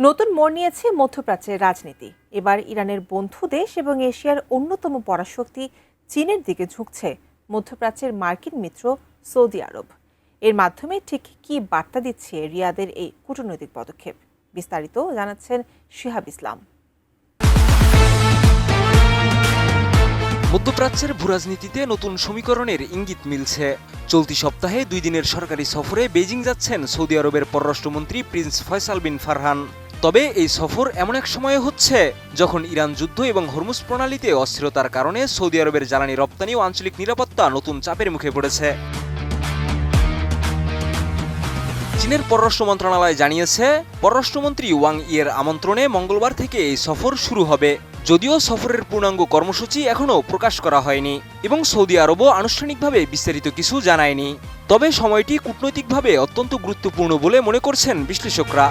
নতুন মোড় নিয়েছে মধ্যপ্রাচ্যের রাজনীতি। এবার ইরানের বন্ধু দেশ এবং এশিয়ার অন্যতম পরাশক্তি চীনের দিকে ঝুঁকছে মধ্যপ্রাচ্যের মার্কিন মিত্র সৌদি আরব। এর মাধ্যমে ঠিক কী বার্তা দিচ্ছে রিয়াদের এই কূটনৈতিক পদক্ষেপ, বিস্তারিত জানাচ্ছেন শিহাব ইসলাম। মধ্যপ্রাচ্যের ভূরাজনীতিতে নতুন সমীকরণের ইঙ্গিত মিলছে। চলতি সপ্তাহে 2 দিনের সরকারি সফরে বেজিং যাচ্ছেন সৌদি আরবের পররাষ্ট্রমন্ত্রী প্রিন্স ফয়সাল বিন ফারহান। তবে এই সফর এমন এক সময়ে হচ্ছে যখন ইরান যুদ্ধ এবং হরমুজ প্রণালীতে অস্থিরতার কারণে সৌদি আরবের জ্বালানি রপ্তানি ও আঞ্চলিক নিরাপত্তা নতুন চাপের মুখে পড়েছে। চীনের পররাষ্ট্র মন্ত্রণালয় জানিয়েছে, পররাষ্ট্রমন্ত্রী ওয়াং ইয়ের আমন্ত্রণে মঙ্গলবার থেকে এই সফর শুরু হবে। যদিও সফরের পূর্ণাঙ্গ কর্মসূচি এখনও প্রকাশ করা হয়নি এবং সৌদি আরবও আনুষ্ঠানিকভাবে বিস্তারিত কিছু জানায়নি। তবে সময়টি কূটনৈতিকভাবে অত্যন্ত গুরুত্বপূর্ণ বলে মনে করছেন বিশ্লেষকরা।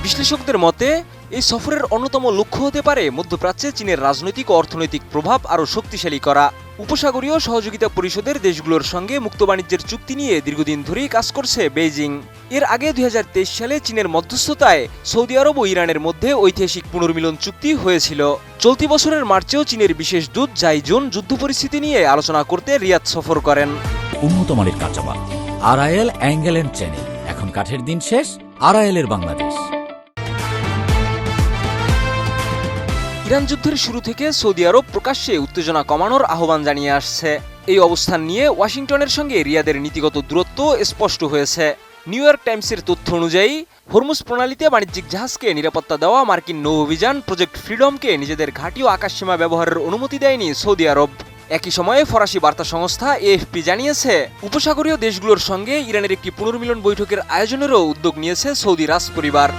বিশ্লেষকদের মতে, এই সফরের অন্যতম লক্ষ্য হতে পারে মধ্যপ্রাচ্যে চীনের রাজনৈতিক ও অর্থনৈতিক প্রভাব আরও শক্তিশালী করা। উপসাগরীয় সহযোগিতা পরিষদের দেশগুলোর সঙ্গে মুক্ত বাণিজ্যের চুক্তি নিয়ে দীর্ঘদিন ধরেই কাজ করছে বেইজিং। এর আগে 2023 সালে চীনের মধ্যস্থতায় সৌদি আরব ও ইরানের মধ্যে ঐতিহাসিক পুনর্মিলন চুক্তি হয়েছিল। চলতি বছরের মার্চেও চীনের বিশেষ দূত জাইজুন যুদ্ধ পরিস্থিতি নিয়ে আলোচনা করতে রিয়াদ সফর করেন। উন্নত মানের কাঁচামাল, আরআইএল অ্যাঙ্গেল এন্ড চ্যানেল। এখন কাঠের দিন শেষ, আরআইএল-এর বাংলাদেশ। ইরান যুদ্ধের শুরু থেকে সৌদি আরব প্রকাশ্যে উত্তেজনা কমানোর আহ্বান জানিয়ে আসছে। এই অবস্থান নিয়ে ওয়াশিংটনের সঙ্গে রিয়াদের নীতিগত দূরত্ব স্পষ্ট হয়েছে। নিউ ইয়র্ক টাইমসের তথ্য অনুযায়ী, হরমুজ প্রণালীতে বাণিজ্যিক জাহাজকে নিরাপত্তা দেওয়া মার্কিন নৌ অভিযান প্রজেক্ট ফ্রিডমকে নিজেদের ঘাঁটি ও আকাশসীমা ব্যবহারের অনুমতি দেয়নি সৌদি আরব। একই সময়ে ফরাসি বার্তা সংস্থা এএফপি জানিয়েছে, উপসাগরীয় দেশগুলোর সঙ্গে ইরানের একটি পুনর্মিলন বৈঠকের আয়োজনেরও উদ্যোগ নিয়েছে সৌদি রাজপরিবার।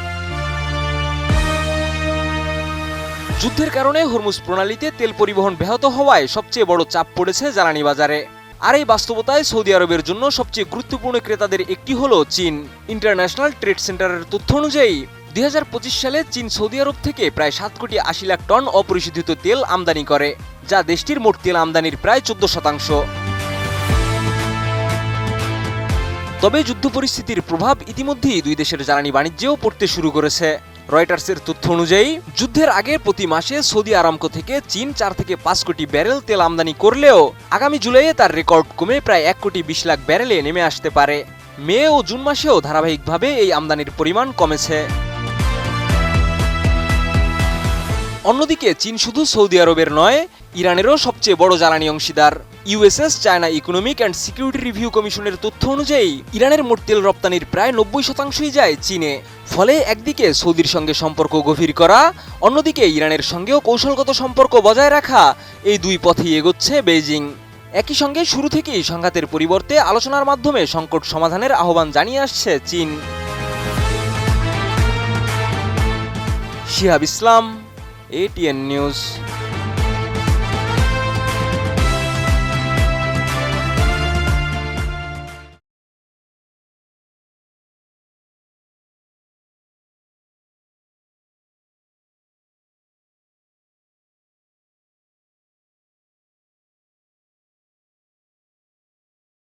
যুদ্ধের কারণে হরমুজ প্রণালীতে তেল পরিবহন ব্যাহত হওয়ায় সবচেয়ে বড় চাপ পড়েছে জ্বালানি বাজারে। আর এই বাস্তবতায় সৌদি আরবের জন্য সবচেয়ে গুরুত্বপূর্ণ ক্রেতাদের একটি হলো চীন। ইন্টারন্যাশনাল ট্রেড সেন্টারের তথ্য অনুযায়ী 2025 সালে চীন সৌদি আরব থেকে প্রায় 7 কোটি 80 লাখ টন অপরিশোধিত তেল আমদানি করে, যা দেশটির মোট তেল আমদানির প্রায় 14%। তবে যুদ্ধ পরিস্থিতির প্রভাব ইতিমধ্যেই দুই দেশের জ্বালানি বাণিজ্যেও পড়তে শুরু করেছে। রয়টার্সের তথ্য অনুযায়ী, যুদ্ধের আগে প্রতি মাসে সৌদি আরামকো থেকে চীন 4 থেকে 5 কোটি ব্যারেল তেল আমদানি করলেও আগামী জুলাইয়ে তার রেকর্ড কমে প্রায় 1 কোটি 20 লাখ ব্যারেলে নেমে আসতে পারে। মে ও জুন মাসেও ধারাবাহিকভাবে এই আমদানির পরিমাণ কমেছে। অন্যদিকে চীন শুধু সৌদি আরবের নয়, ইরানেরও সবচেয়ে বড় জ্বালানি অংশীদার। USS China economic and security review কমিশনের তথ্য অনুযায়ী, ইরানের মোট তেল রপ্তানির প্রায় 90%ই যায় চীনে। ফলে একদিকে সৌদির সঙ্গে সম্পর্ক গভীর করা, অন্যদিকে ইরানের সঙ্গেও কৌশলগত সম্পর্ক বজায় রাখা, এই দুই পথেই এগোচ্ছে বেইজিং। একই সঙ্গে শুরু থেকেই সংঘাতের পরিবর্তে আলোচনার মাধ্যমে সংকট সমাধানের আহ্বান জানিয়ে আসছে চীন। শিহাব ইসলাম, ATN নিউজ।